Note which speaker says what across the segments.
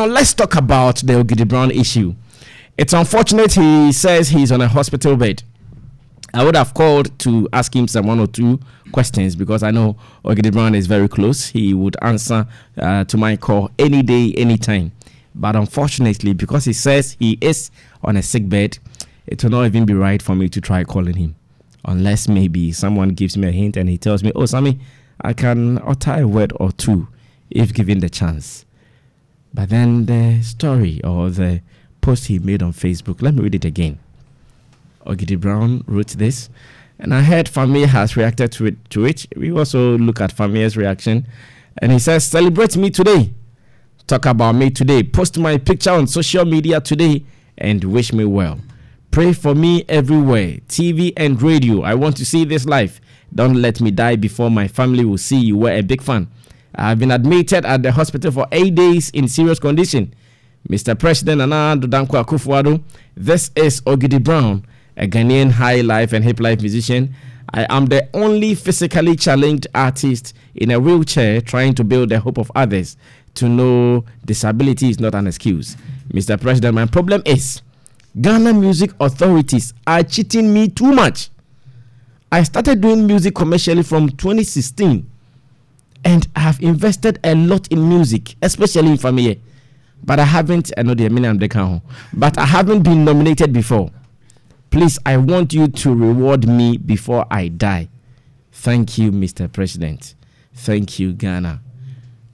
Speaker 1: Now, let's talk about the Ogidi Brown issue. It's unfortunate he says he's on a hospital bed. I would have called to ask him some 1 or 2 questions because I know Ogidi Brown is very close. He would answer to my call any day, anytime. But unfortunately, because he says he is on a sick bed, it will not even be right for me to try calling him. Unless maybe someone gives me a hint and he tells me, oh, Sammy, I can utter a word or 2 if given the chance. But then the story or the post he made on Facebook, let me read it again. Ogidi Brown wrote this, and I heard Famia has reacted to it. We also look at Famia's reaction, and he says, celebrate me today. Talk about me today. Post my picture on social media today and wish me well. Pray for me everywhere, TV and radio. I want to see this life. Don't let me die before my family will see you were a big fan. I have been admitted at the hospital for 8 days in serious condition. Mr. President Nana Danko Akufo-Addo, this is Ogidi Brown, a Ghanaian high life and hip life musician. I am the only physically challenged artist in a wheelchair trying to build the hope of others to know disability is not an excuse. Mr. President, my problem is Ghana music authorities are cheating me too much. I started doing music commercially from 2016 and I have invested a lot in music, especially in Family. But I haven't, but I haven't been nominated before. Please, I want you to reward me before I die. Thank you, Mr. President. Thank you, Ghana.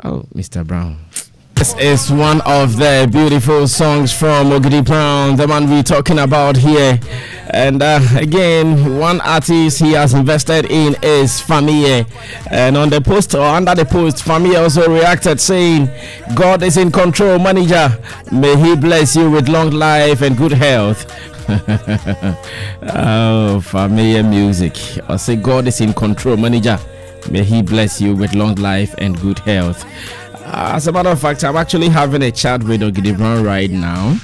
Speaker 1: Oh, Mr. Brown. This is one of the beautiful songs from Ogidi Brown, the man we're talking about here. And again, one artist he has invested in is Famille. And on the post or under the post, Famille also reacted saying, God is in control, manager. May he bless you with long life and good health. Oh, Famille music. I say God is in control, manager. May he bless you with long life and good health. As a matter of fact, I'm actually having a chat with Ogidi Brown right now,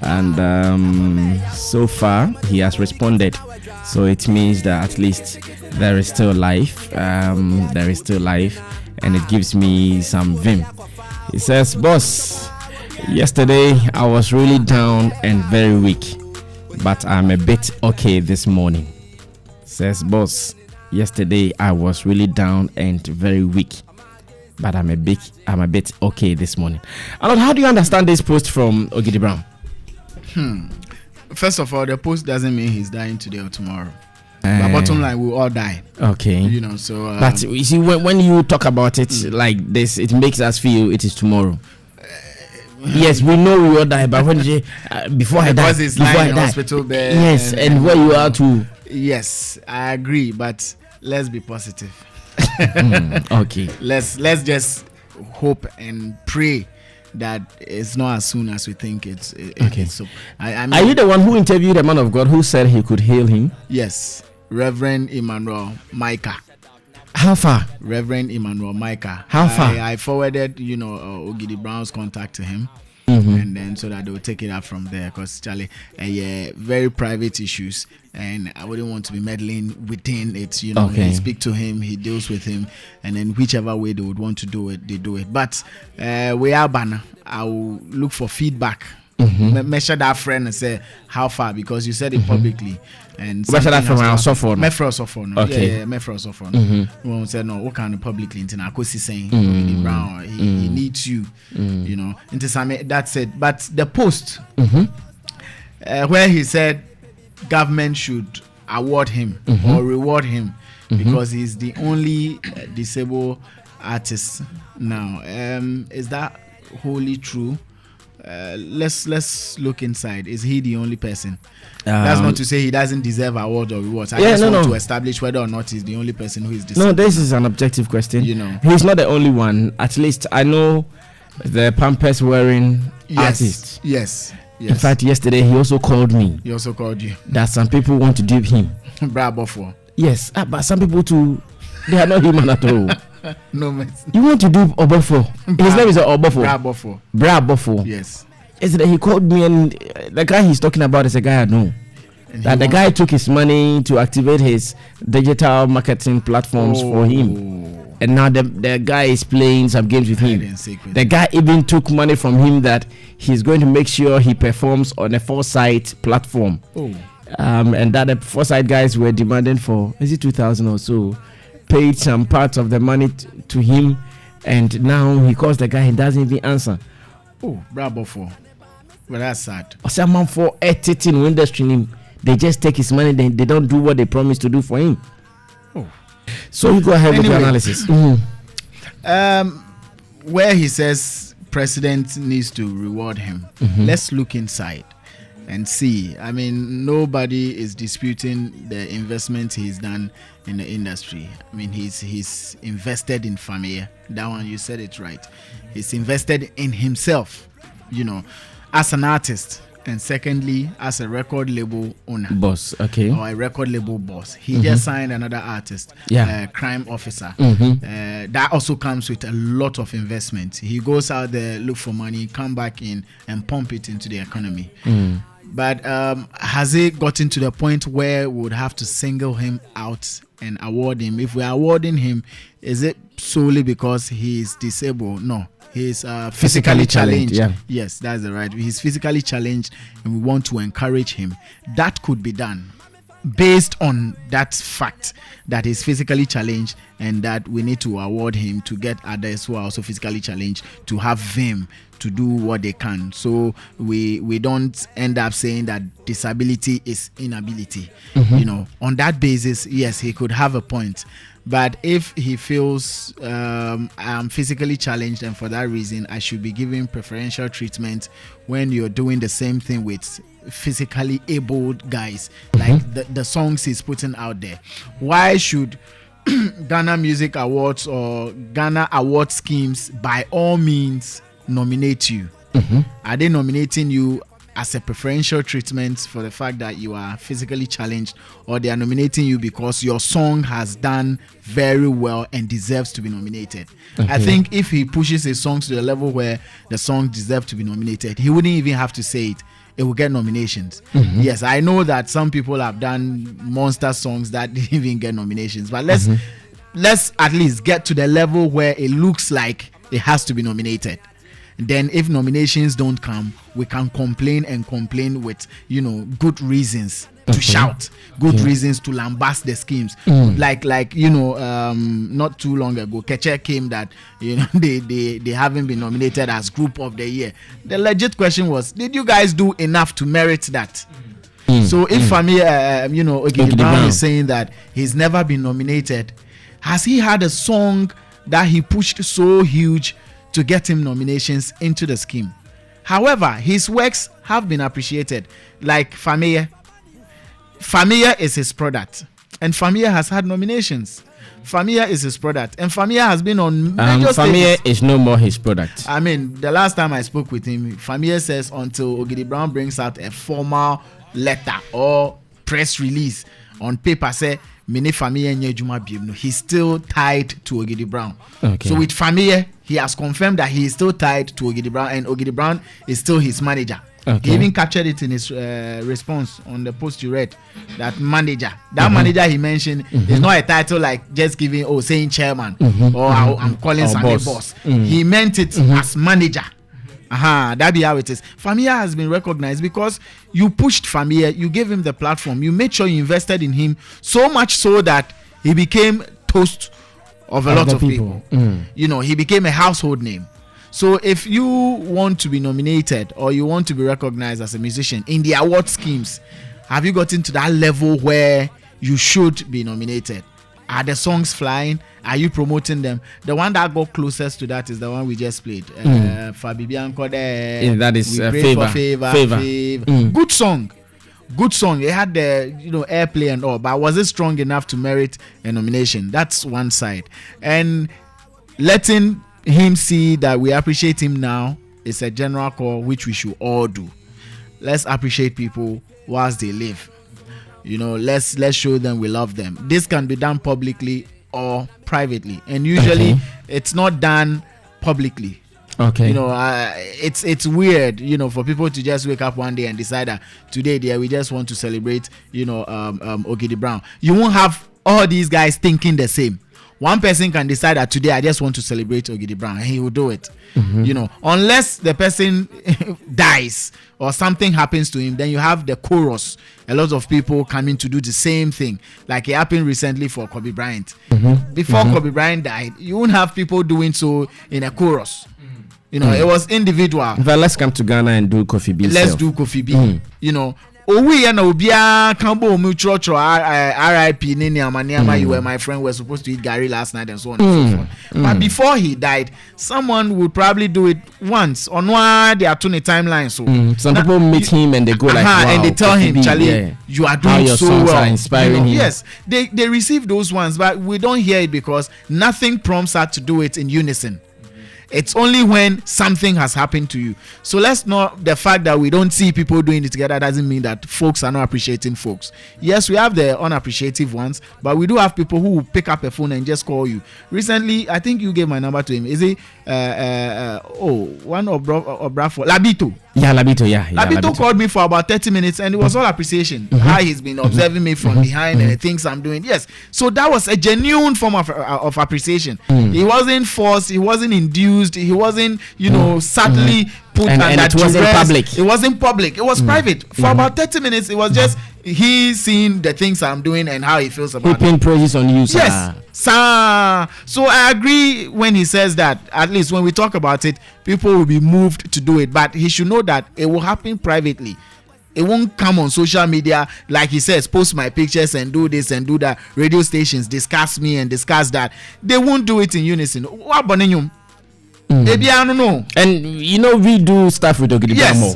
Speaker 1: and so far he has responded. So it means that at least there is still life. There is still life, and it gives me some vim. He says, "Boss, yesterday I was really down and very weak, but I'm a bit okay this morning." Says, "Boss, yesterday I was really down and very weak, but I'm a bit okay this morning." And how do you understand this post from Ogidi Brown?
Speaker 2: First of all, the post doesn't mean he's dying today or tomorrow. But bottom line, we'll all die.
Speaker 1: Okay.
Speaker 2: You know, so.
Speaker 1: But you see, when you talk about it like this, it makes us feel it is tomorrow. Yes, we know we all die, but when you before I die,
Speaker 2: because it's lying in hospital bed.
Speaker 1: Yes, and where you are too.
Speaker 2: Yes, I agree, but let's be positive.
Speaker 1: Okay.
Speaker 2: Let's just hope and pray that it's not as soon as we think it's.
Speaker 1: Okay.
Speaker 2: So I mean,
Speaker 1: are you the one who interviewed a man of God who said he could heal him?
Speaker 2: Yes, Reverend Emmanuel Micah.
Speaker 1: How far?
Speaker 2: Reverend Emmanuel Micah.
Speaker 1: How far?
Speaker 2: I forwarded, Ogidi Brown's contact to him. And then so that they will take it up from there, because Charlie, very private issues, and I wouldn't want to be meddling within it.
Speaker 1: Okay.
Speaker 2: He speak to him, he deals with him, and then whichever way they would want to do it, they do it. But we are banner. I will look for feedback. Measure that friend and say how far, because you said it publicly. And
Speaker 1: measure that from our software.
Speaker 2: Okay. One said no. What kind of publicly? Into Nakosi saying Ogidi Brown, he needs you. Into Sammy. That's it. But the post where he said government should award him or reward him because he's the only disabled artist now. Is that wholly true? Let's look inside. Is he the only person? That's not to say he doesn't deserve award or rewards. I just want to establish whether or not he's the only person who is disabled.
Speaker 1: No, this is an objective question. He's not the only one. At least I know the Pampers wearing artist.
Speaker 2: Yes.
Speaker 1: In fact, yesterday he also called me.
Speaker 2: He also called you.
Speaker 1: That some people want to dupe him.
Speaker 2: Bravo for.
Speaker 1: Yes, but some people too, they are not human at all.
Speaker 2: No, man.
Speaker 1: You want to do Obofo? His name is Obofo.
Speaker 2: Brabofo. Yes.
Speaker 1: Yesterday he called me, and the guy he's talking about is a guy I know. That the guy took his money to activate his digital marketing platforms for him. and now the guy is playing some games with him. The guy even took money from him that he's going to make sure he performs on a Foresight platform. And that the Foresight guys were demanding for, is it 2,000 or so, paid some part of the money to him, and now he calls the guy and doesn't even answer.
Speaker 2: Bravo for. Well, that's sad.
Speaker 1: Someone for editing industry, they just take his money, they don't do what they promised to do for him. So you go ahead with your analysis.
Speaker 2: Where he says president needs to reward him, let's look inside and see. I mean, nobody is disputing the investment he's done in the industry. I mean, he's invested in Family. That one, you said it right. He's invested in himself, as an artist, and secondly, as a record label owner.
Speaker 1: Boss, okay.
Speaker 2: Or a record label boss. He just signed another artist, crime officer. That also comes with a lot of investment. He goes out there, look for money, come back in and pump it into the economy. But has it gotten to the point where we would have to single him out and award him? If we're awarding him, is it solely because he's disabled? No. He's physically challenged. Yes, that's the right. He's physically challenged and we want to encourage him. That could be done based on that fact that he's physically challenged, and that we need to award him to get others who are also physically challenged to have them to do what they can. So we don't end up saying that disability is inability. On that basis, yes, he could have a point. But if he feels I'm physically challenged and for that reason I should be given preferential treatment when you're doing the same thing with physically abled guys, like the songs he's putting out there, why should Ghana Music Awards or Ghana award schemes by all means nominate you? Are they nominating you as a preferential treatment for the fact that you are physically challenged, or they are nominating you because your song has done very well and deserves to be nominated? I think if he pushes his songs to the level where the song deserves to be nominated, he wouldn't even have to say it. It will get nominations. Yes, I know that some people have done monster songs that didn't even get nominations, but let's at least get to the level where it looks like it has to be nominated. Then if nominations don't come, we can complain with good reasons to shout, good reasons to lambast the schemes. Like not too long ago, Keche came that they haven't been nominated as Group of the Year. The legit question was, did you guys do enough to merit that? So if Family, Ogidi Brown is saying that he's never been nominated, has he had a song that he pushed so huge to get him nominations into the scheme? However, his works have been appreciated. Like Family is his product, and Family has had nominations. Family is his product, and Family has been on major
Speaker 1: Family is no more his product.
Speaker 2: I mean, the last time I spoke with him, Family says until Ogidi Brown brings out a formal letter or press release on paper, say Mini Family he's still tied to Ogidi Brown. So with Family, he has confirmed that he is still tied to Ogidi Brown, and Ogidi Brown is still his manager. He even captured it in his response on the post you read. That manager, manager he mentioned is not a title like just giving saying chairman or I'm calling Sammy boss. He meant it as manager. That be how it is. Family has been recognized because you pushed Family, you gave him the platform, you made sure you invested in him so much so that he became toast of a lot of people. He became a household name. So if you want to be nominated or you want to be recognized as a musician in the award schemes, have you gotten to that level where you should be nominated? Are the songs flying? Are you promoting them? The one that got closest to that is the one we just played. Fabibianco there.
Speaker 1: That is
Speaker 2: Favor. Good song. It had the airplay and all, but was it strong enough to merit a nomination? That's one side. And letting him see that we appreciate him now is a general call which we should all do. Let's appreciate people whilst they live. Let's show them we love them. This can be done publicly or privately, and usually it's not done publicly. It's weird, for people to just wake up one day and decide that today we just want to celebrate Ogidi Brown. You won't have all these guys thinking the same. one person can decide that today I just want to celebrate Ogidi Brown, and he will do it. You know, unless the person dies or something happens to him, then you have the chorus. A lot of people coming to do the same thing, like it happened recently for Kobe Bryant. Before Kobe Bryant died, you won't have people doing so in a chorus. You know, it was individual.
Speaker 1: But let's come to Ghana and do Kofi B.
Speaker 2: Let's do Kofi B. You know, we and Obia Kambo Mucho RIP Nini Amaniama, you were my friend, we're supposed to eat Gary last night and so on and so forth. But before he died, someone would probably do it once on one they are tuning timeline. So
Speaker 1: some people meet him and they go like, wow,
Speaker 2: and they tell him, Charlie, you are doing
Speaker 1: your
Speaker 2: so
Speaker 1: songs
Speaker 2: well.
Speaker 1: Are inspiring him.
Speaker 2: Yes, they receive those ones, but we don't hear it because nothing prompts us to do it in unison. It's only when something has happened to you. So let's not, the fact that we don't see people doing it together doesn't mean that folks are not appreciating folks. Yes, we have the unappreciative ones, but we do have people who will pick up a phone and just call you. Recently, I think you gave my number to him. Is it one of Bradford? Labito.
Speaker 1: Yeah, Labito, yeah.
Speaker 2: Labito called me for about 30 minutes and it was all appreciation. How he's been observing me from behind and the things I'm doing. Yes. So that was a genuine form of appreciation. He wasn't forced, he wasn't induced, he wasn't, you know, subtly put
Speaker 1: and it wasn't public.
Speaker 2: It wasn't public. It was private. For about 30 minutes, it was just he seeing the things I'm doing and how he feels about it.
Speaker 1: Heaping praises on you, sir.
Speaker 2: Yes, sir. So I agree when he says that, at least when we talk about it, people will be moved to do it. But he should know that it will happen privately. It won't come on social media, like he says, post my pictures and do this and do that. Radio stations discuss me and discuss that. They won't do it in unison. What about maybe I don't know.
Speaker 1: And you know, we do stuff with Ogidi Brown more.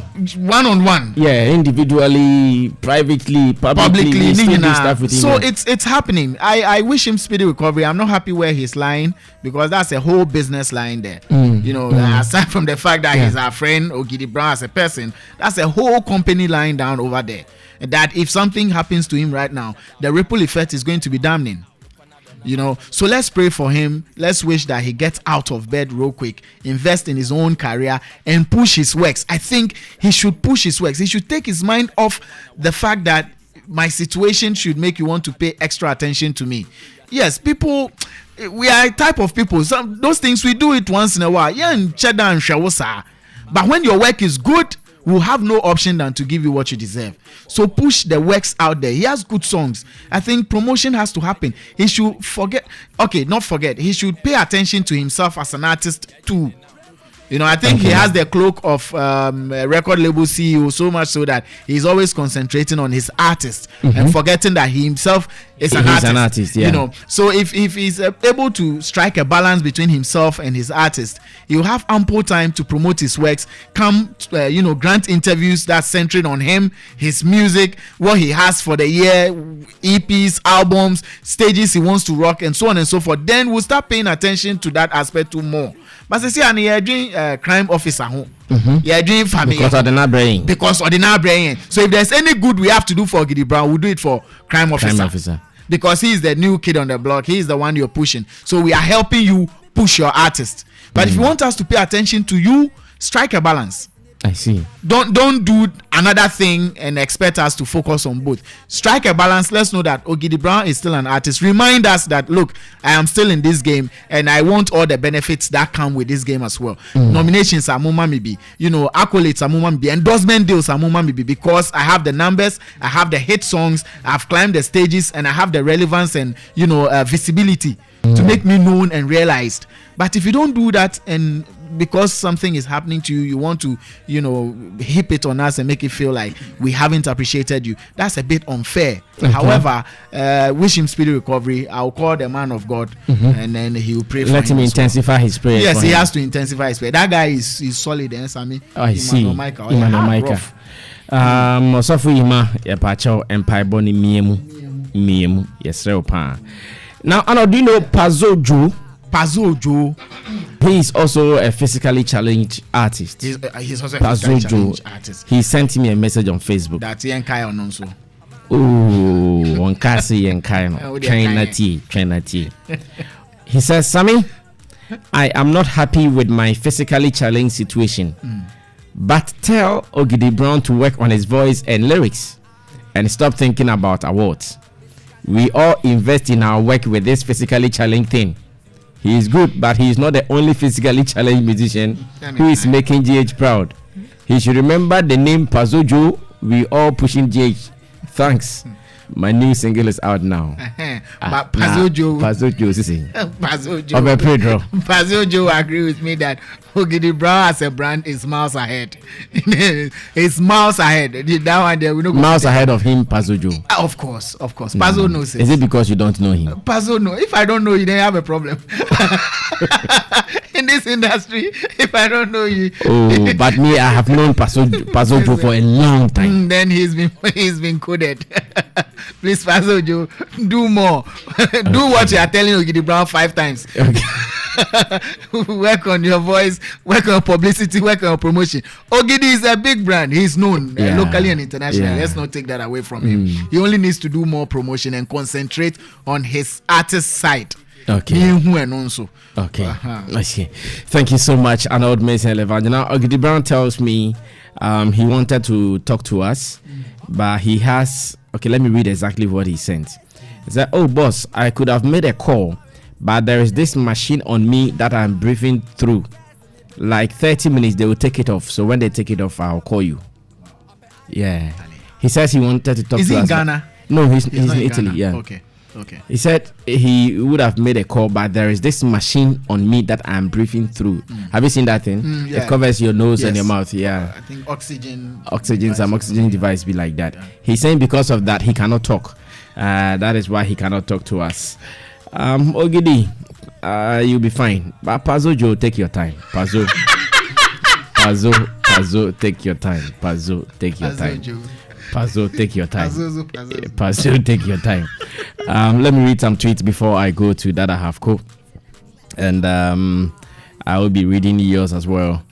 Speaker 2: One-on-one.
Speaker 1: Yeah, individually, privately, publicly, we still do stuff with him.
Speaker 2: So it's happening. I wish him speedy recovery. I'm not happy where he's lying because that's a whole business line there. You know, aside from the fact that he's our friend Ogidi Brown as a person, that's a whole company lying down over there. That if something happens to him right now, the ripple effect is going to be damning. You know, so let's pray for him. Let's wish that he gets out of bed real quick, invest in his own career and push his works. I think he should push his works. He should take his mind off the fact that my situation should make you want to pay extra attention to me. Yes, people, we are a type of people. Some those things we do it once in a while. Yeah, and cheddar and shawosa. But when your work is good, we'll have no option than to give you what you deserve. So push the works out there. He has good songs. I think promotion has to happen. He should he should pay attention to himself as an artist too. You know, I think he has the cloak of a record label CEO so much so that he's always concentrating on his artist and forgetting that he himself is an artist.
Speaker 1: Yeah.
Speaker 2: You know, so if he's able to strike a balance between himself and his artist, he'll have ample time to promote his works, grant interviews that's centered on him, his music, what he has for the year, EPs, albums, stages he wants to rock, and so on and so forth. Then we'll start paying attention to that aspect too more. But I see, and you're doing crime officer, you're doing family
Speaker 1: because ordinary brain.
Speaker 2: So if there's any good we have to do for Ogidi Brown, we'll do it for crime officer. Because he is the new kid on the block. He is the one you're pushing. So we are helping you push your artist. But if you want us to pay attention to you, strike a balance.
Speaker 1: I see.
Speaker 2: Don't do another thing and expect us to focus on both. Strike a balance. Let's know that Ogidi Brown is still an artist. Remind us that, look, I am still in this game and I want all the benefits that come with this game as well. Nominations are muma maybe, accolades are muma maybe, endorsement deals are muma maybe, because I have the numbers, I have the hit songs, I've climbed the stages, and I have the relevance and visibility to make me known and realized. But if you don't do that, and because something is happening to you, you want to heap it on us and make it feel like we haven't appreciated you, that's a bit unfair. However, wish him speedy recovery. I'll call the man of God and then he will pray for him.
Speaker 1: Let him intensify his prayer.
Speaker 2: Yes, he has to intensify his prayer. That guy is solid, Sammy.
Speaker 1: I see. Imano Osofu Ima Yapacho Empire Boni Miemu Yesreo Pa. Now, do you know Pazo Joe? He is also a physically challenged artist.
Speaker 2: He's also a physically challenged artist.
Speaker 1: He sent me a message on Facebook.
Speaker 2: That's Yenkai on also.
Speaker 1: Oh, one kasi Yenkai. China. He says, Sammy, I am not happy with my physically challenged situation. But tell Ogidi Brown to work on his voice and lyrics and stop thinking about awards. We all invest in our work with this physically challenged thing. He is good, but he is not the only physically challenged musician who is making GH proud. He should remember the name Pazojo. We all pushing GH. Thanks. My new single is out now.
Speaker 2: But Pazojo, Pazojo agree with me that Ogidi Brown as a brand is miles ahead. It's miles ahead. That one there, we know
Speaker 1: miles ahead of him, Pazojo.
Speaker 2: Of course. Pazo knows it.
Speaker 1: Is it because you don't know him?
Speaker 2: Pazo know. If I don't know you, then you have a problem. In this industry, if I don't know you.
Speaker 1: Oh, but me, I have known Pazojo for a long time.
Speaker 2: Then he's been coded. Please, Pazojo, do more. Do what you are telling Ogidi Brown 5 times. Okay. Work on your voice, work on publicity, work on promotion. Ogidi is a big brand. He's known locally and internationally. Let's not take that away from him. He only needs to do more promotion and concentrate on his artist side.
Speaker 1: Okay. Okay. Okay. Thank you so much, Arnold Mason Levant. Now, Ogidi Brown tells me he wanted to talk to us, but he has. Okay, let me read exactly what he sent. He said, "Oh, boss, I could have made a call, but there is this machine on me that I'm briefing through. Like 30 minutes, they will take it off. So when they take it off, I'll call you." Yeah. He says he wanted to talk to us.
Speaker 2: Is he in Ghana?
Speaker 1: No, he's in Italy.
Speaker 2: Ghana.
Speaker 1: Yeah.
Speaker 2: Okay.
Speaker 1: He said he would have made a call, but there is this machine on me that I'm breathing through. Have you seen that thing?
Speaker 2: Yeah.
Speaker 1: It covers your nose and your mouth. Yeah.
Speaker 2: I think oxygen
Speaker 1: device be like that. Yeah. He's saying because of that he cannot talk. That is why he cannot talk to us. Ogidi, you'll be fine. But Pazojo, take your time. Pazo, take your time. Pazo, take your time. Pazo, take your time. Pazo, take your time. Let me read some tweets before I go to that I have co. And I will be reading yours as well.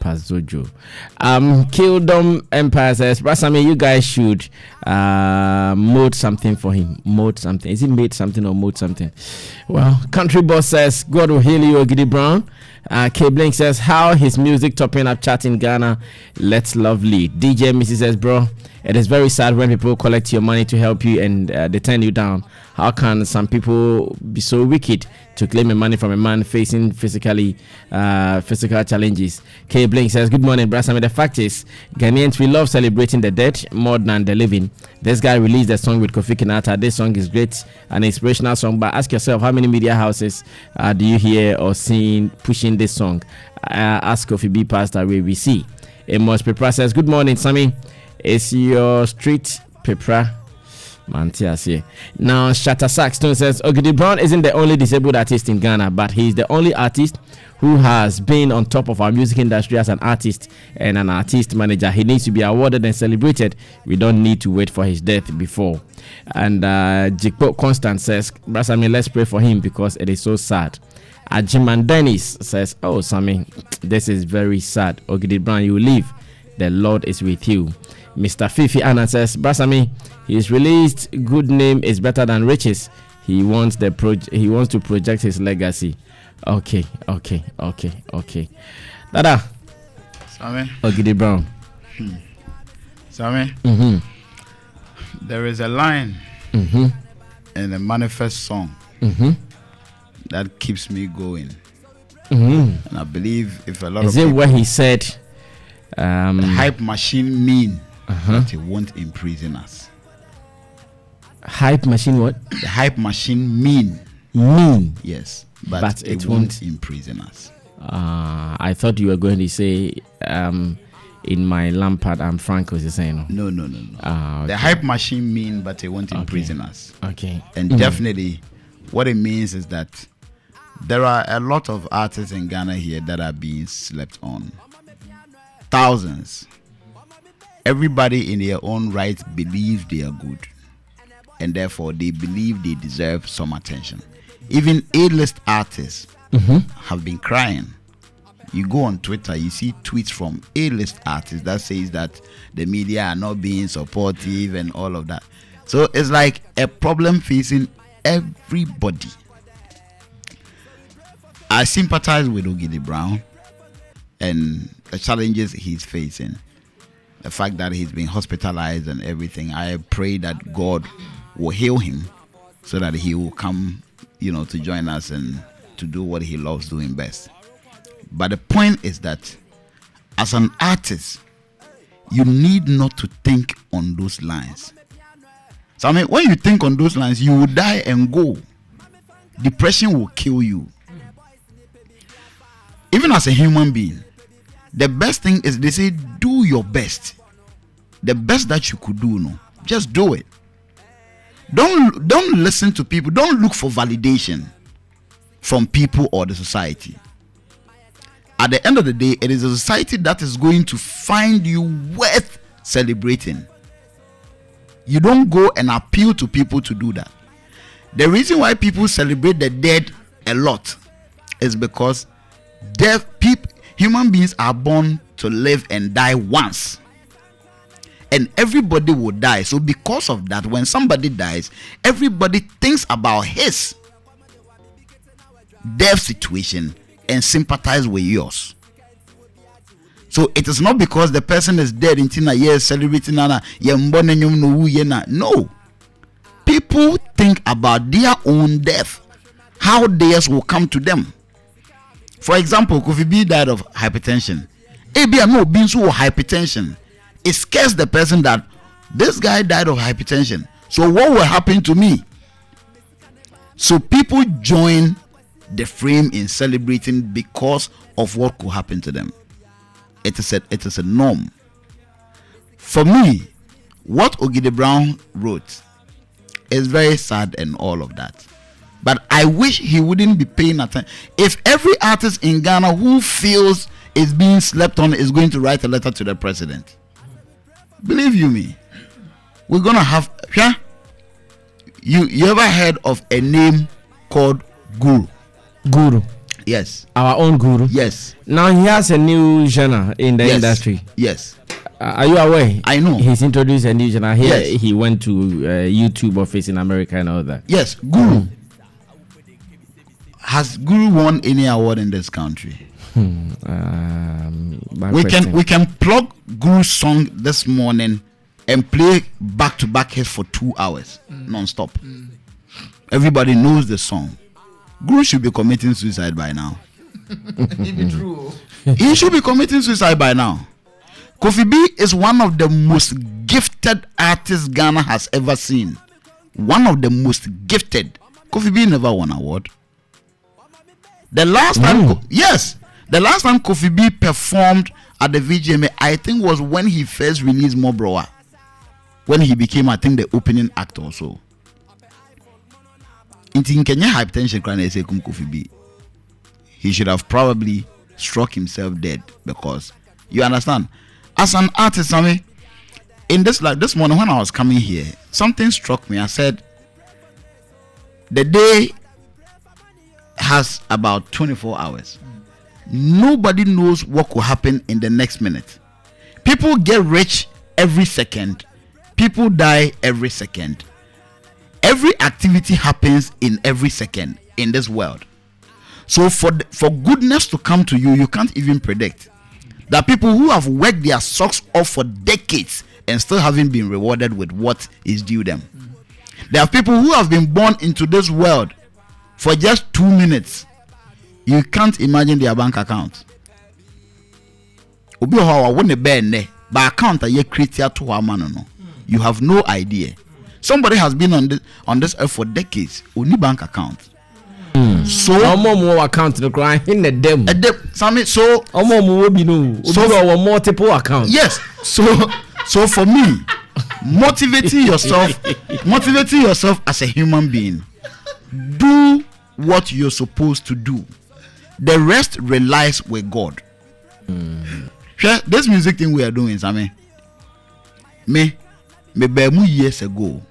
Speaker 1: Pazojo. Kildom Empire says, Brasami, you guys should mode something for him. Mode something. Is it made something or mode something? Well, Country Boss says, God will heal you, Ogidi Brown. K Blink says, how his music topping up chat in Ghana. Let's love lead. DJ Missy says, bro, it is very sad when people collect your money to help you and they turn you down. How can some people be so wicked to claim the money from a man facing physical challenges? K Blink says, good morning, Brasami. The fact is, Ghanaians, we love celebrating the dead more than the living. This guy released a song with Kofi Kinata. This song is great, an inspirational song, but ask yourself, how many media houses do you hear or see pushing this song? Ask Kofi B past away we see. Amos Pepra says, good morning, Sammy. It's your street Pepra. Mantias here. Now, Shatta Saxton says, Ogidi Brown isn't the only disabled artist in Ghana, but he's the only artist who has been on top of our music industry as an artist and an artist manager. He needs to be awarded and celebrated. We don't need to wait for his death before. And Jikpo Constant says, Brasami, let's pray for him because it is so sad. Ajiman Dennis says, oh, Sammy, this is very sad. Ogidi Brown, you live. The Lord is with you. Mr. Fifi Anna says, Brasami, his released good name is better than riches. He wants to project his legacy. Okay. Dada.
Speaker 3: Sammy.
Speaker 1: Ogidi Brown.
Speaker 3: Sammy. There is a line in the Manifest song that keeps me going. And I believe if a lot
Speaker 1: is
Speaker 3: of
Speaker 1: it where he said
Speaker 3: the hype machine mean that it won't imprison us.
Speaker 1: Hype machine what?
Speaker 3: The hype machine mean. Yes. But it won't imprison us.
Speaker 1: I thought you were going to say in my Lampard I'm Franco is saying
Speaker 3: no.
Speaker 1: Okay.
Speaker 3: The hype machine mean but it won't imprison us.
Speaker 1: Okay.
Speaker 3: And definitely what it means is that there are a lot of artists in Ghana here that are being slept on. Thousands. Everybody in their own right believes they are good, and therefore they believe they deserve some attention. Even A-list artists have been crying. You go on Twitter, you see tweets from A-list artists that says that the media are not being supportive and all of that. So it's like a problem facing everybody. I sympathize with Ogidi Brown and the challenges he's facing. the fact that he's been hospitalized and everything. I pray that God will heal him so that he will come, to join us and to do what he loves doing best. But the point is that as an artist, you need not to think on those lines. So when you think on those lines, you will die and go. Depression will kill you. Even as a human being, the best thing is, they say, do your best. The best that you could do, just do it. Don't listen to people. Don't look for validation from people or the society. At the end of the day, it is a society that is going to find you worth celebrating. You don't go and appeal to people to do that. The reason why people celebrate the dead a lot is because human beings are born to live and die once. And everybody will die. So because of that, when somebody dies, everybody thinks about his death situation and sympathize with yours. So it is not because the person is dead in a year celebrating no. People think about their own death, how theirs will come to them. For example, Kofi B died of hypertension. Hypertension. It scares the person that this guy died of hypertension. So what will happen to me? So people join the frame in celebrating because of what could happen to them. It is a norm. For me, what Ogidi Brown wrote is very sad and all of that. But I wish he wouldn't be paying attention. If every artist in Ghana who feels is being slept on is going to write a letter to the president, believe you me, we're gonna have. Yeah, you ever heard of a name called Guru?
Speaker 1: Guru.
Speaker 3: Yes.
Speaker 1: Our own Guru.
Speaker 3: Yes.
Speaker 1: Now he has a new genre in the industry.
Speaker 3: Yes.
Speaker 1: Are you aware?
Speaker 3: I know.
Speaker 1: He's introduced a new genre. Here
Speaker 3: Yes.
Speaker 1: he went to YouTube office in America and all that.
Speaker 3: Yes. Guru. Has Guru won any award in this country?
Speaker 1: We
Speaker 3: can plug Guru's song this morning and play back-to-back hits for 2 hours non-stop. Everybody knows the song. Guru should be committing suicide by now. He should be committing suicide by now. Kofi B is one of the most gifted artists Ghana has ever seen. One of the most gifted. Kofi B never won an award. The last time, the last time Kofi B performed at the VGMA, I think, was when he first released Mobrowa. When he became, I think, the opening act also. In Kenya, hypertension crying say Kofi B. He should have probably struck himself dead, because you understand, as an artist, Sammy, in this morning when I was coming here, something struck me. I said, the day has about 24 hours. Nobody knows what could happen in the next minute. People get rich every second. People die every second. Every activity happens in every second in this world. So for goodness to come to you, you can't even predict. There are people who have worked their socks off for decades and still haven't been rewarded with what is due them. There are people who have been born into this world for just 2 minutes. You can't imagine their bank account. You have no idea. Somebody has been on this earth for decades. Only bank account. So
Speaker 1: more account the crying in the dem.
Speaker 3: Sammy, so
Speaker 1: multiple accounts.
Speaker 3: Yes. So for me, motivating yourself as a human being. Do what you're supposed to do. The rest relies with God. This music thing we are doing, Sammy. Me bemu years ago.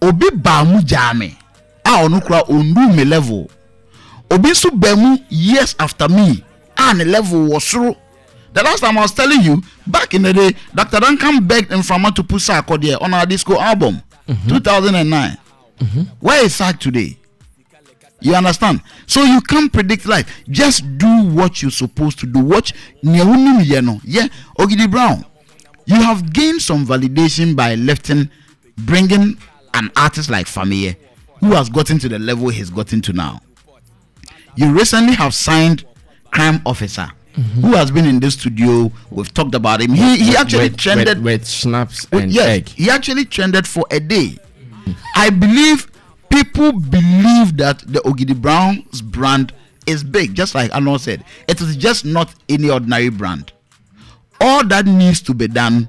Speaker 3: Obi bamu jame. Onukra ondu me level. Obi su bemu years after me. And the level was through. The last time I was telling you, back in the day, Dr. Duncan begged Inframa to put Sarko there on our disco album, 2009. Where is Sark today? You understand? So you can't predict life. Just do what you're supposed to do. Watch Ogidi Brown. You have gained some validation by bringing an artist like Famie, who has gotten to the level he's gotten to now. You recently have signed Crime Officer, who has been in this studio. We've talked about him. He actually trended
Speaker 1: with snaps and
Speaker 3: yes,
Speaker 1: egg.
Speaker 3: he actually trended for a day. I believe people believe that the Ogidi Brown's brand is big, just like Arnold said. It is just not any ordinary brand. All that needs to be done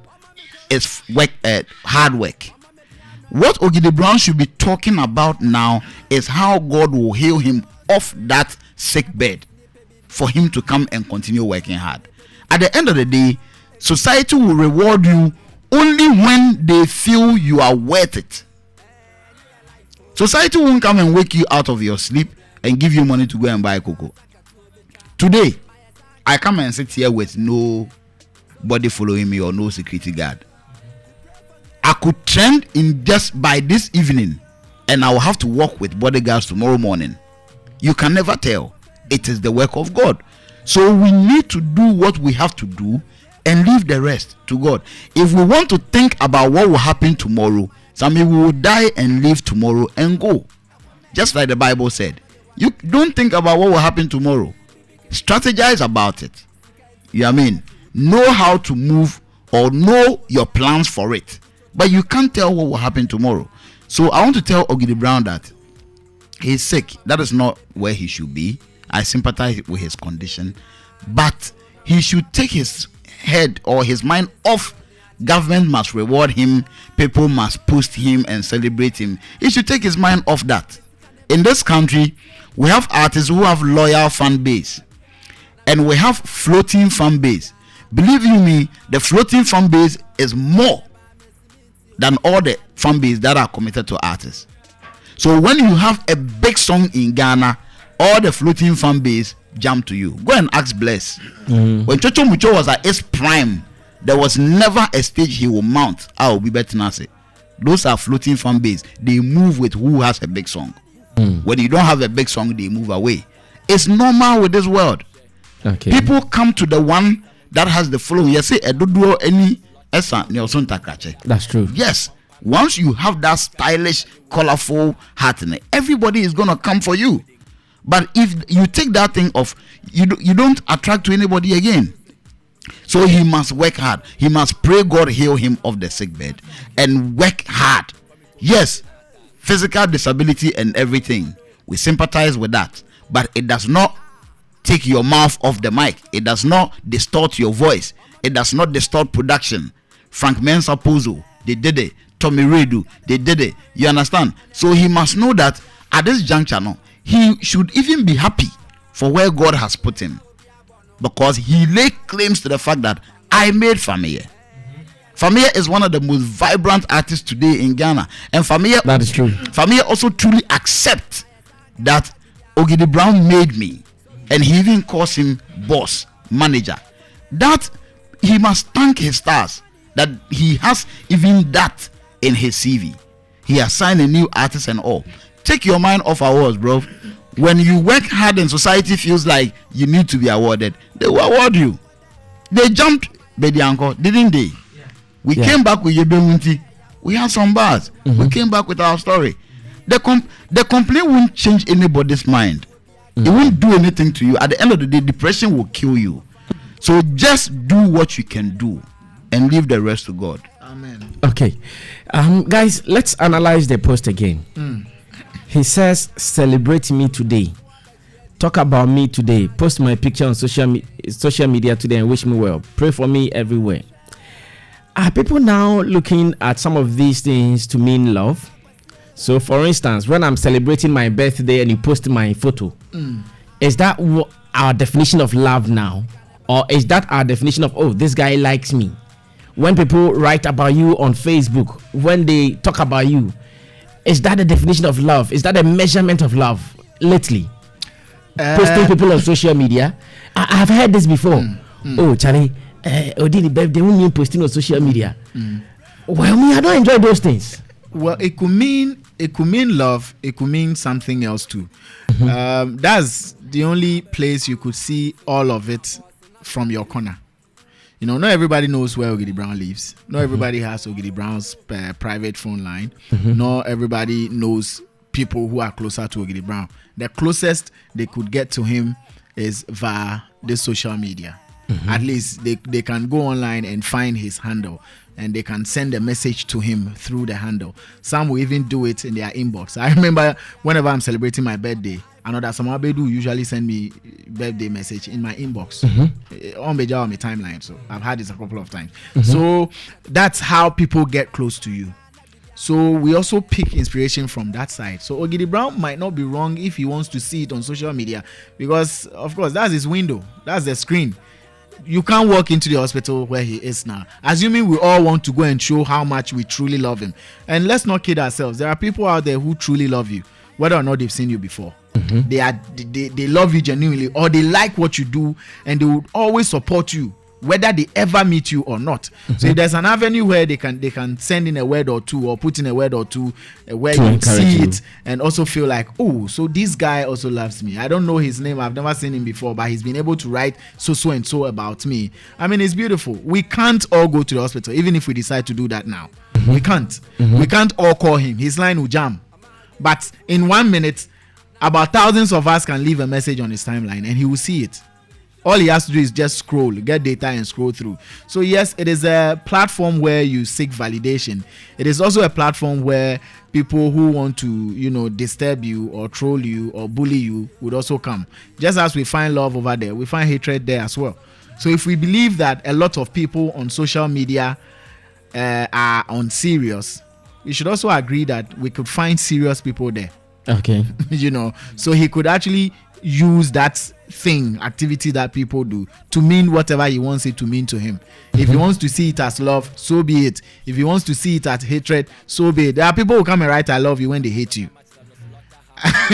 Speaker 3: is hard work. What Ogidi Brown should be talking about now is how God will heal him off that sick bed for him to come and continue working hard. At the end of the day, society will reward you only when they feel you are worth it. Society won't come and wake you out of your sleep and give you money to go and buy cocoa. Today, I come and sit here with nobody following me or no security guard. I could trend in just by this evening, and I will have to work with bodyguards tomorrow morning. You can never tell. It is the work of God. So we need to do what we have to do and leave the rest to God. If we want to think about what will happen tomorrow, Sammy, we will die and live tomorrow and go. Just like the Bible said. You don't think about what will happen tomorrow. Strategize about it. You know what I mean? Know how to move or know your plans for it. But you can't tell what will happen tomorrow. So I want to tell Ogidi Brown that he's sick. That is not where he should be. I sympathize with his condition. But he should take his head or his mind off. Government must reward him. People must post him and celebrate him. He should take his mind off that. In this country, we have artists who have loyal fan base. And we have floating fan base. Believe you me, the floating fan base is more than all the fan base that are committed to artists. So when you have a big song in Ghana, all the floating fan base jump to you. Go and ask Bless. When Chocho Mucho was at his prime, there was never a stage he will mount. I will be better now say. Those are floating fan base. They move with who has a big song. When you don't have a big song, they move away. It's normal with this world.
Speaker 1: Okay.
Speaker 3: People come to the one that has the following. You say Eduduo any esa Nelson Takache.
Speaker 1: That's true.
Speaker 3: Yes. Once you have that stylish, colorful hat, everybody is gonna come for you. But if you take that thing off, you don't attract to anybody again. So he must work hard. He must pray God heal him of the sick bed and work hard. Yes, physical disability and everything, we sympathize with that. But it does not take your mouth off the mic. It does not distort your voice. It does not distort production. Frank Mensah Pozo, they did it. Tommy Redu, they did it. You understand? So he must know that at this juncture, no, he should even be happy for where God has put him, because he laid claims to the fact that I made Famie. Famie is one of the most vibrant artists today in Ghana, and Famie,
Speaker 1: that is true.
Speaker 3: Famie also truly accepts that Ogidi Brown made me, and he even calls him boss, manager. That he must thank his stars that he has even that in his CV. He has signed a new artist and all. Take your mind off awards, bro. When you work hard and society feels like you need to be awarded, they will award you. They jumped Bedianko, didn't they? We came back with Yebewunti. We had some bars. We came back with our story. The complaint won't change anybody's mind. It won't do anything to you. At the end of the day, depression will kill you. So just do what you can do and leave the rest to God.
Speaker 2: Amen.
Speaker 1: Okay. Guys, let's analyze the post again. He says, celebrate me today. Talk about me today. Post my picture on social media today and wish me well. Pray for me everywhere. Are people now looking at some of these things to mean love? So, for instance, when I'm celebrating my birthday and you post my photo, is that our definition of love now? Or is that our definition of, oh, this guy likes me? When people write about you on Facebook, when they talk about you, is that the definition of love? Is that a measurement of love lately? Posting people on social media. I have heard this before. Oh, Charlie, Ogidi birthday, when you posting on social media. Well, me, I don't enjoy those things.
Speaker 2: Well, it could mean love. It could mean something else too. That's the only place you could see all of it from your corner. You know, not everybody knows where Ogidi Brown lives. Not everybody has Ogidi Brown's private phone line. Not everybody knows people who are closer to Ogidi Brown. The closest they could get to him is via the social media. At least they can go online and find his handle, and they can send a message to him through the handle. Some will even do it in their inbox. I remember whenever I'm celebrating my birthday, I know that some Abedu usually send me birthday message in my inbox on my timeline. So I've had this a couple of times. So that's how people get close to you. So we also pick inspiration from that side. So Ogidi Brown might not be wrong if he wants to see it on social media, because of course that's his window, that's the screen. You can't walk into the hospital where he is now, assuming we all want to go and show how much we truly love him. And let's not kid ourselves, there are people out there who truly love you, whether or not they've seen you before. They love you genuinely, or they like what you do, and they would always support you whether they ever meet you or not. So if there's an avenue where they can send in a word or two, or put in a word or two, where you see it and also feel like, oh, so this guy also loves me. I don't know his name, I've never seen him before, but he's been able to write so and so about me. I mean, it's beautiful. We can't all go to the hospital, even if we decide to do that now. We can't. We can't all call him. His line will jam. But in 1 minute, about thousands of us can leave a message on his timeline, and he will see it. All he has to do is just scroll, get data and scroll through. So yes, it is a platform where you seek validation. It is also a platform where people who want to, you know, disturb you or troll you or bully you would also come. Just as we find love over there, we find hatred there as well. So if we believe that a lot of people on social media are unserious, we should also agree that we could find serious people there.
Speaker 1: Okay.
Speaker 2: You know, so he could actually use that activity that people do to mean whatever he wants it to mean to him. If he wants to see it as love, so be it. If he wants to see it as hatred, so be it. There are people who come and write I love you when they hate you.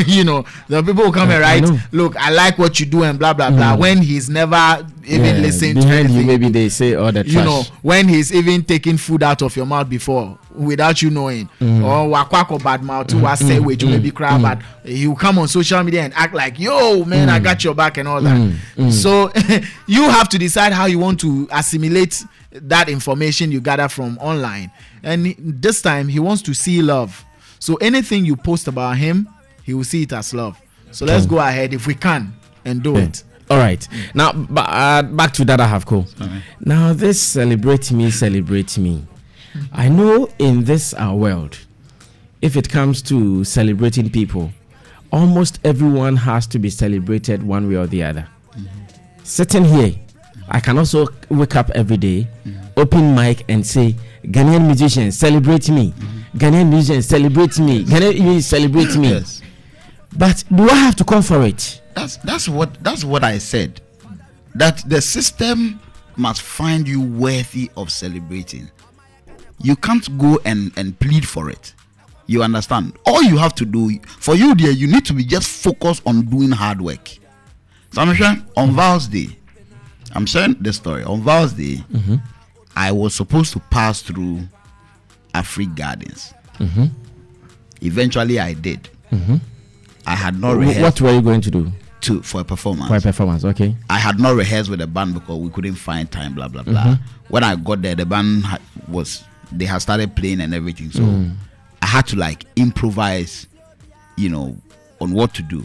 Speaker 2: You know, there are people who come and write, look, I like what you do and blah blah blah, when he's never even listened to anything.
Speaker 1: You, maybe they say all the trash.
Speaker 2: You know, when he's even taking food out of your mouth before without you knowing, or wakwako bad mouth to say which maybe cry, but he'll come on social media and act like, yo man, I got your back and all that. So you have to decide how you want to assimilate that information you gather from online. And this time he wants to see love. So anything you post about him, he will see it as love. So let's go ahead if we can and do it.
Speaker 1: All right. Now back to Dada Havko. Now this celebrate me. I know in this our world, if it comes to celebrating people, almost everyone has to be celebrated one way or the other. Sitting here, I can also wake up every day, open mic and say, Ghanaian musicians celebrate me. Ghanaian musicians celebrate me. Ghanaian musicians celebrate me.
Speaker 3: Yes.
Speaker 1: But do I have to come for it?
Speaker 3: That's what I said. That the system must find you worthy of celebrating. You can't go and plead for it. You understand? All you have to do for you there, you need to be just focused on doing hard work. So I'm sure on Val's Day, I'm sharing this story. On Val's Day, I was supposed to pass through Afrique Gardens. Eventually, I did. I had not rehearsed.
Speaker 1: What were you going to do?
Speaker 3: For a performance.
Speaker 1: For a performance, okay.
Speaker 3: I had not rehearsed with the band because we couldn't find time, blah, blah, blah. When I got there, the band they had started playing and everything. So I had to like improvise, you know, on what to do.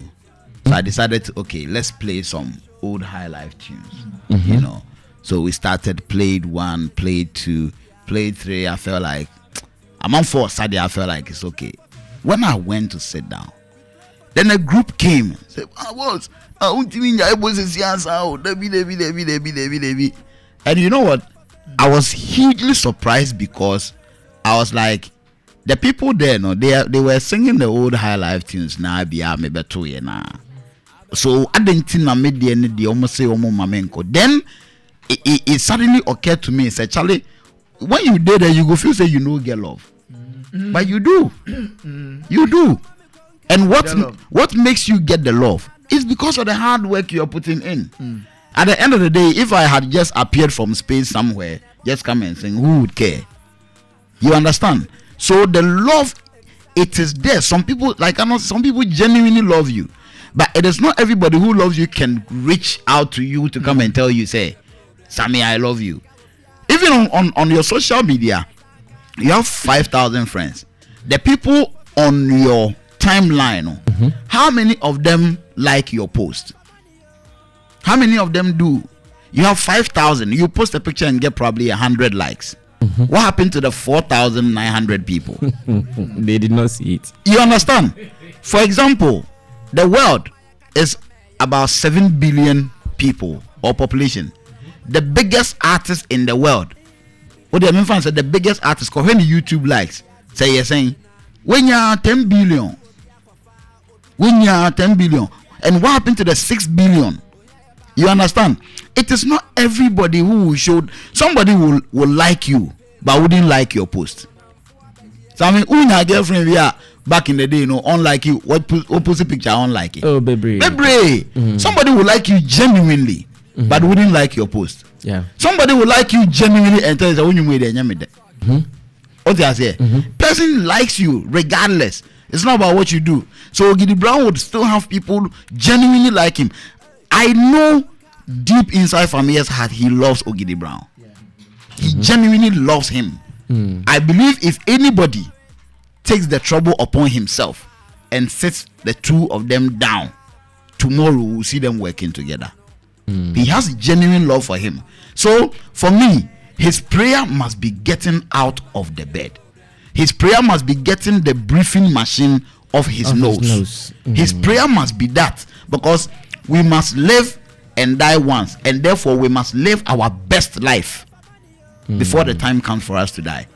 Speaker 3: So I decided to, okay, let's play some old high life tunes, you know. So we started, played 1, played 2, played 3. I felt like, I'm on 4 Saturday, I felt like it's okay. When I went to sit down, then a group came and said, and you know what? I was hugely surprised because I was like, the people there, no, they were singing the old high life tunes. Now so I didn't think the almost say then it suddenly occurred to me, said, Charlie, when you did that, you go feel say you know get love. But you do. You do. And what makes you get the love is because of the hard work you are putting in. At the end of the day, if I had just appeared from space somewhere, just come and sing, who would care? You understand? So the love, it is there. Some people, like I know, some people genuinely love you, but it is not everybody who loves you can reach out to you to come and tell you, say, Sammy, I love you. Even on your social media, you have 5,000 friends. The people on your timeline, how many of them like your post? How many of them do? You have 5,000. You post a picture and get probably 100 likes. What happened to the 4,900 people?
Speaker 1: They did not see it.
Speaker 3: You understand? For example, the world is about 7 billion people or population. The biggest artist in the world, what the Americans said, the biggest artist, because when YouTube likes, say you're saying, when you're 10 billion, and what happened to the 6 billion? You understand? It is not everybody who will show. Somebody will like you, but wouldn't like your post. So I mean, who your girlfriend we are back in the day, unlike you. What opposite picture unlike it?
Speaker 1: Oh, baby.
Speaker 3: Somebody will like you genuinely, but wouldn't like your post.
Speaker 1: Yeah.
Speaker 3: Somebody will like you genuinely and tell you when you made it. What they say? Person likes you regardless. It's not about what you do. So Ogidi Brown would still have people genuinely like him. I know deep inside from his heart he loves Ogidi Brown. He genuinely loves him. I believe if anybody takes the trouble upon himself and sits the two of them down, tomorrow we'll see them working together. He has genuine love for him. So for me, his prayer must be getting out of the bed. His prayer must be getting the breathing machine off his nose. His prayer must be that, because we must live and die once, and therefore we must live our best life before the time comes for us to die.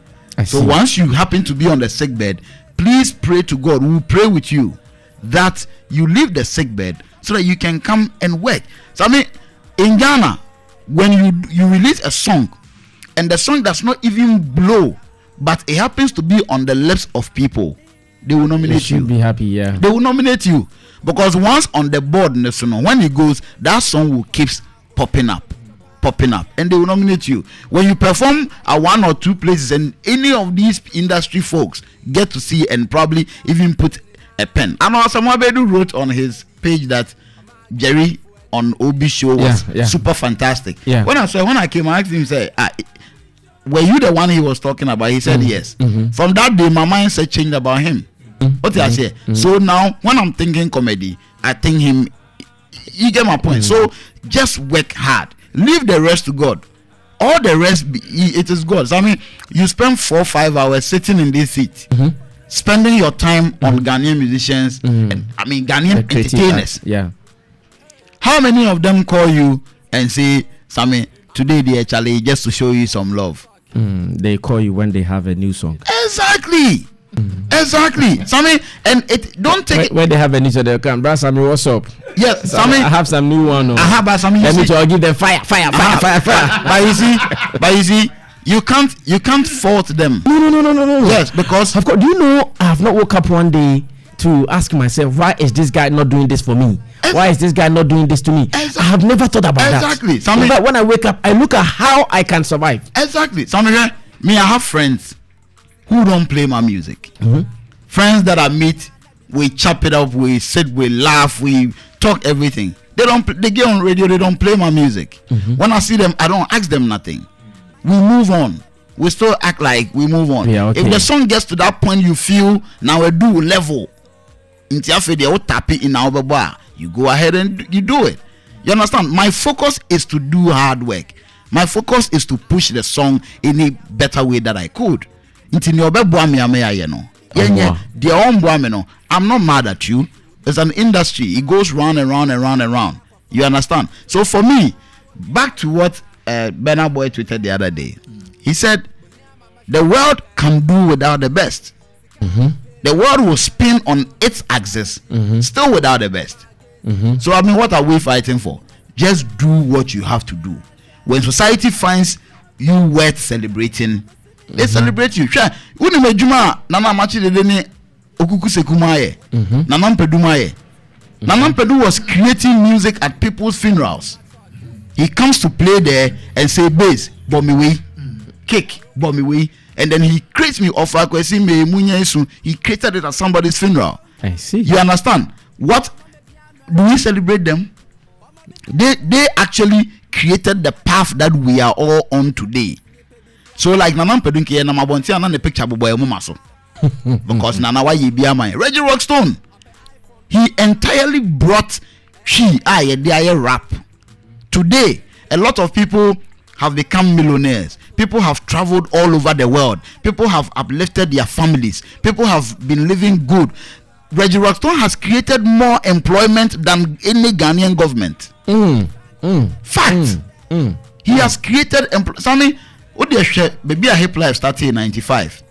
Speaker 3: So once you happen to be on the sick bed, please pray to God. We'll pray with you that you leave the sick bed so that you can come and work. So I mean, in Ghana, when you release a song and the song does not even blow, but it happens to be on the lips of people, they will nominate you.
Speaker 1: Be happy, yeah.
Speaker 3: They will nominate you, because once on the board, when it goes, that song will keep popping up, and they will nominate you. When you perform at one or two places, and any of these industry folks get to see and probably even put a pen. I know Samuabedu wrote on his page that Jerry on OB show was super fantastic. Yeah. When I came, I asked him, say, were you the one he was talking about? He said yes. From that day, my mindset changed about him. What did I say? So now, when I'm thinking comedy, I think him. You get my point. So just work hard. Leave the rest to God. All the rest, it is God. So I mean, you spend 4 or 5 hours sitting in this seat, spending your time on Ghanaian musicians, and I mean Ghanaian entertainers.
Speaker 1: Yeah.
Speaker 3: How many of them call you and say, Sammy, today they actually just to show you some love?
Speaker 1: They call you when they have a new song.
Speaker 3: Exactly. Sammy, and it don't take
Speaker 1: when they have a new song, they come. Brother Sammy, what's up?
Speaker 3: Yes, Sammy,
Speaker 1: I have some new one.
Speaker 3: I have Sammy.
Speaker 1: Let me give them fire.
Speaker 3: But you see, you can't fault them.
Speaker 1: No.
Speaker 3: Yes, because
Speaker 1: of course. Do you know I have not woke up one day to ask myself, why is this guy not doing this for me? Why is this guy not doing this to me?
Speaker 3: Exactly.
Speaker 1: I have never thought about that.
Speaker 3: Sammy,
Speaker 1: but when I wake up, I look at how I can survive.
Speaker 3: Exactly. Sammy, me, I have friends who don't play my music. Friends that I meet, we chop it up, we sit, we laugh, we talk everything. They get on radio, they don't play my music. When I see them, I don't ask them nothing. We move on. We still act like we move on.
Speaker 1: Yeah, okay.
Speaker 3: If the song gets to that point, you feel now a do level. You go ahead and you do it. You understand? My focus is to do hard work. My focus is to push the song in a better way that I could. I'm not mad at you. It's an industry. It goes round and round and round and round. You understand? So for me, back to what Bernard Boy tweeted the other day. He said, the world can do without the best. The world will spin on its axis, still without the best. So I mean, what are we fighting for? Just do what you have to do. When society finds you worth celebrating, they celebrate you. Nanampedu was creating music at people's funerals. He comes to play there and say, bass, bomb away, kick, bomb away. And then he creates me offer. He created it at somebody's funeral.
Speaker 1: I see.
Speaker 3: You understand? What do we celebrate them? They actually created the path that we are all on today. So like Nana Pedunke and Namabonti and the picture boy Mumaso. Because Nana wa yibia my Reggie Rockstone. He entirely brought rap. Today, a lot of people have become millionaires. People have traveled all over the world. People have uplifted their families. People have been living good. Reggie Rockstone has created more employment than any Ghanaian government. Fact. He has created Sammy, baby a hip life started in 95.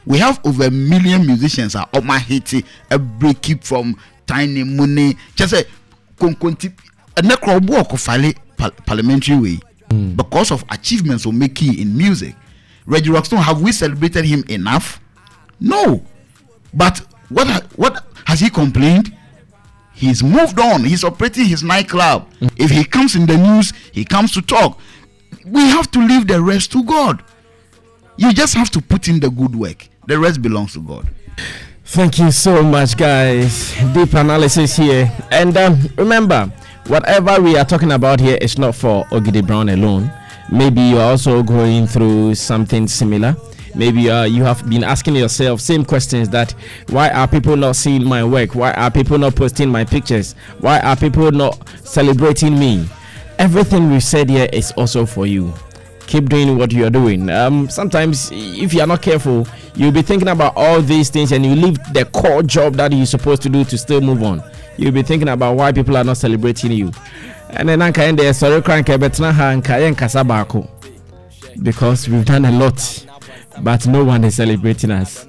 Speaker 3: We have over 1 million musicians are up my Haiti, a break it from tiny money. Just say a necro walk of parliamentary way because of achievements of making in music. Reggie Rockstone, have we celebrated him enough? No. But what has he complained? He's moved on. He's operating his nightclub. If he comes in the news, he comes to talk. We have to leave the rest to God. You just have to put in the good work. The rest belongs to God.
Speaker 1: Thank you so much, guys. Deep analysis here. And remember, whatever we are talking about here is not for Ogidi Brown alone. Maybe you are also going through something similar. Maybe you have been asking yourself same questions, that why are people not seeing my work? Why are people not posting my pictures? Why are people not celebrating me? Everything we said here is also for you. Keep doing what you are doing. Sometimes if you are not careful, you'll be thinking about all these things and you leave the core job that you're supposed to do to still move on. You'll be thinking about why people are not celebrating you. And then sorry because we've done a lot, but no one is celebrating us.